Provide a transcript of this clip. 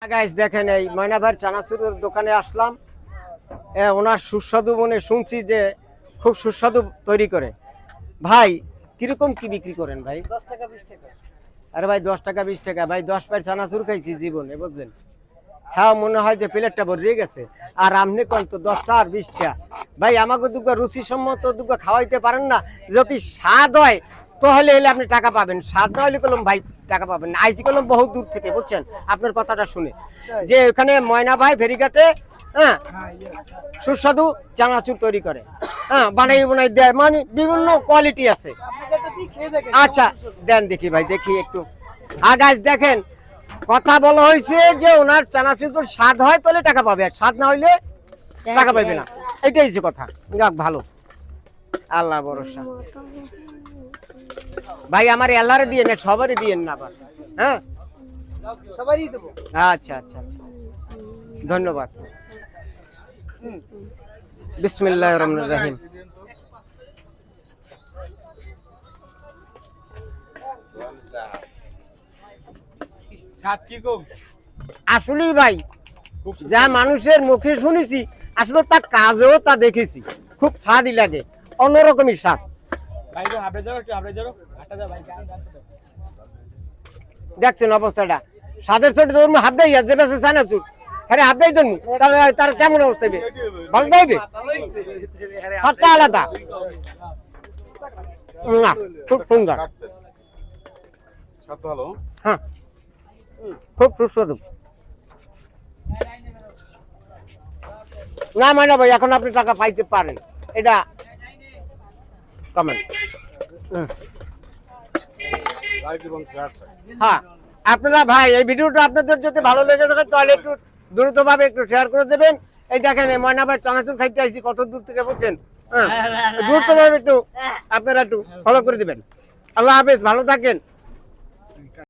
Guys দেখেন এই ময়না ভাইয়ের চানাচুরের দোকানে আসলাম। ওনার সুস্বাদু মনে শুনছি যে খুব সুস্বাদু তৈরি করে। ভাই কিরকম কি বিক্রি করেন ভাই? 10 টাকা 20 টাকা। আরে ভাই 10 টাকা 20 টাকা ভাই, 10 প্যাকেট চানাচুর খাইছি জীবনে, বুঝছেন? হ্যাঁ মনে হয় যে প্লেটটা ভরিয়ে গেছে। আর আপনি কোন তো 10টা আর 20টা ভাই, আমাকে দুগা রুচি সম্মত দুগা খাওয়াইতে পারেন না? যদি স্বাদ হয় তাহলে এলে আপনি টাকা পাবেন, স্বাদ না হলে কলম ভাই টাকা পাবেন না। আইসি কলম বহু দূর থেকে, বুঝছেন? আপনার কথাটা শুনে যে ওখানে ময়না ভাই ফেরিঘাটে হ্যাঁ সুস্বাদু চানাচুর তৈরি করে, হ্যাঁ বানাই দেয়, মানে বিভিন্ন কোয়ালিটি আছে। আপনাকে একটা দিই খেয়ে দেখেন। আচ্ছা দেন দেখি ভাই, দেখি একটু। গাইস দেখেন কথা বলা হয়েছে যে ওনার চানাচুর তো স্বাদ হয় তাহলে টাকা পাবে, আর স্বাদ না হইলে টাকা পাবে না। এটাই হচ্ছে কথা। যাক ভালো, আল্লাহ ভরসা। ভাই আমার এলারে দিয়ে না, সবারই দিয়েন না আবার, হ্যাঁ সবারই দেবো। আচ্ছা আচ্ছা আচ্ছা, ধন্যবাদ। বিসমিল্লাহির রহমানির রহিম। আসলেই ভাই যা মানুষের মুখে শুনেছি আসলে তার কাজেও তা দেখেছি, খুব স্বাদই লাগে, অন্যরকমই স্বাদ। দেখছেন অবস্থাটা, স্বাদের ছোট ধর্ম হাবড়াই আছে বেশি চানাচুর, আরে হাবড়াই ধর্ম তার কেমন অবস্থা হবে? ভালো যাইবে, স্বাদটা আলাদা, না খুব সুন্দর, হ্যাঁ খুব সুস্বাদু। না মানে ভাই এখন আপনি টাকা পাইতে পারেন, এটা কমেন্ট। হ্যাঁ আপনারা ভাই এই ভিডিওটা আপনাদের যদি ভালো লেগে থাকে তাহলে একটু দ্রুতভাবে একটু শেয়ার করে দেবেন। এই দেখেন এই ময়না ভাই চানাচুর খাইতে আসছি কত দূর থেকে, বুঝছেন? হ্যাঁ দ্রুতভাবে একটু আপনারা একটু ফলো করে দেবেন। আল্লাহ হাফেজ, ভালো থাকেন।